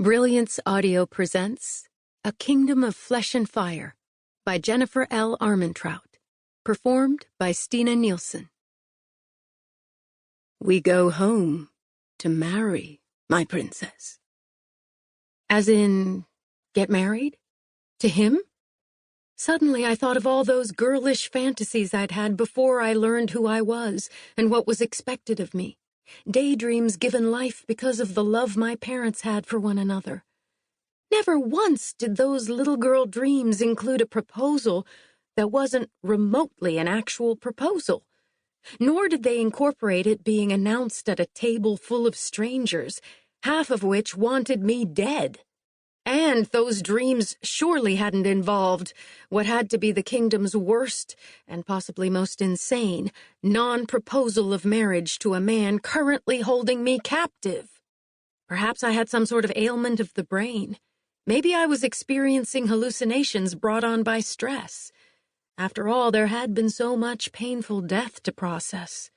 Brilliance Audio presents A Kingdom of Flesh and Fire by Jennifer L. Armentrout, performed by Stina Nielsen. We go home to marry, my princess. As in, get married? To him? Suddenly I thought of all those girlish fantasies I'd had before I learned who I was and what was expected of me. Daydreams given life because of the love my parents had for one another. Never once did those little girl dreams include a proposal that wasn't remotely an actual proposal, nor did they incorporate it being announced at a table full of strangers, half of which wanted me dead. And those dreams surely hadn't involved what had to be the kingdom's worst and possibly most insane non-proposal of marriage to a man currently holding me captive. Perhaps I had some sort of ailment of the brain. Maybe I was experiencing hallucinations brought on by stress. After all, there had been so much painful death to process.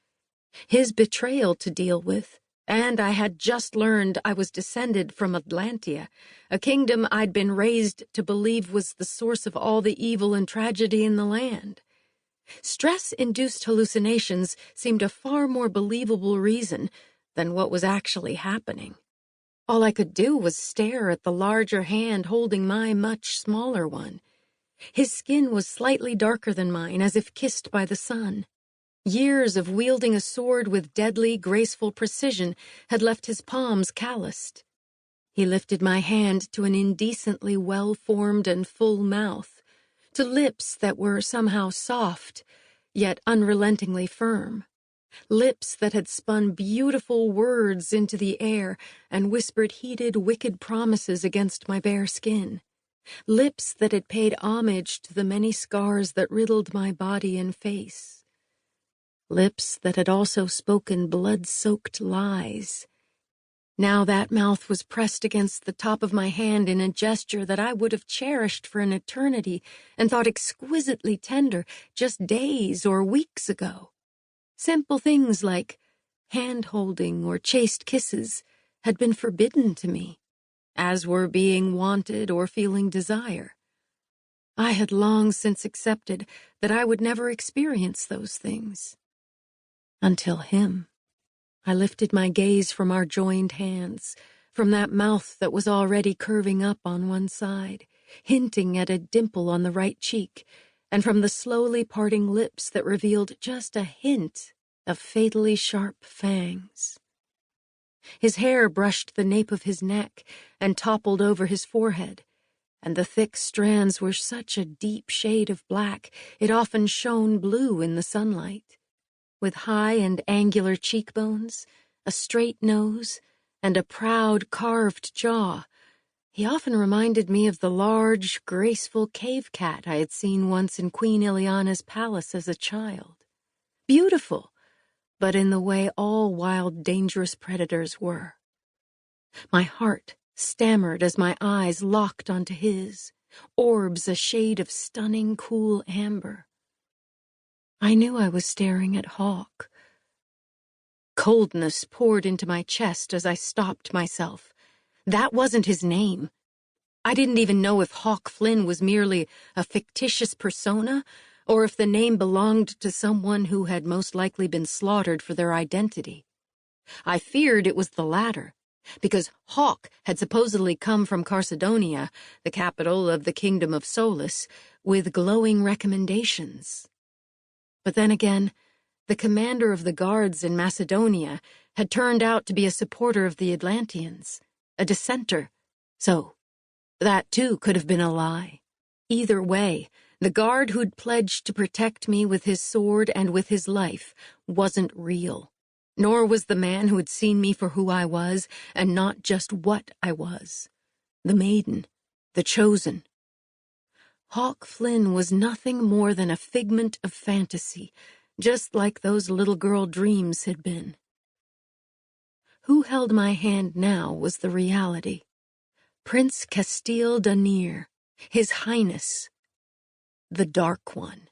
His betrayal to deal with. And I had just learned I was descended from Atlantia, a kingdom I'd been raised to believe was the source of all the evil and tragedy in the land. Stress-induced hallucinations seemed a far more believable reason than what was actually happening. All I could do was stare at the larger hand holding my much smaller one. His skin was slightly darker than mine, as if kissed by the sun. Years of wielding a sword with deadly, graceful precision had left his palms calloused. He lifted my hand to an indecently well-formed and full mouth, to lips that were somehow soft, yet unrelentingly firm. Lips that had spun beautiful words into the air and whispered heated, wicked promises against my bare skin. Lips that had paid homage to the many scars that riddled my body and face. Lips that had also spoken blood-soaked lies. Now that mouth was pressed against the top of my hand in a gesture that I would have cherished for an eternity and thought exquisitely tender just days or weeks ago. Simple things like hand-holding or chaste kisses had been forbidden to me, as were being wanted or feeling desire. I had long since accepted that I would never experience those things. Until him. I lifted my gaze from our joined hands, from that mouth that was already curving up on one side, hinting at a dimple on the right cheek, and from the slowly parting lips that revealed just a hint of fatally sharp fangs. His hair brushed the nape of his neck and toppled over his forehead, and the thick strands were such a deep shade of black it often shone blue in the sunlight. With high and angular cheekbones, a straight nose, and a proud, carved jaw, he often reminded me of the large, graceful cave cat I had seen once in Queen Ileana's palace as a child. Beautiful, but in the way all wild, dangerous predators were. My heart stammered as my eyes locked onto his, orbs a shade of stunning, cool amber. I knew I was staring at Hawk. Coldness poured into my chest as I stopped myself. That wasn't his name. I didn't even know if Hawk Flynn was merely a fictitious persona, or if the name belonged to someone who had most likely been slaughtered for their identity. I feared it was the latter, because Hawk had supposedly come from Carcedonia, the capital of the Kingdom of Soulless, with glowing recommendations. But then again, the commander of the guards in Macedonia had turned out to be a supporter of the Atlanteans, a dissenter, so that too could have been a lie. Either way, the guard who'd pledged to protect me with his sword and with his life wasn't real, nor was the man who had seen me for who I was and not just what I was. The Maiden, the chosen. Hawk Flynn was nothing more than a figment of fantasy, just like those little girl dreams had been. Who held my hand now was the reality. Prince Casteel Da'Neer, His Highness, the Dark One.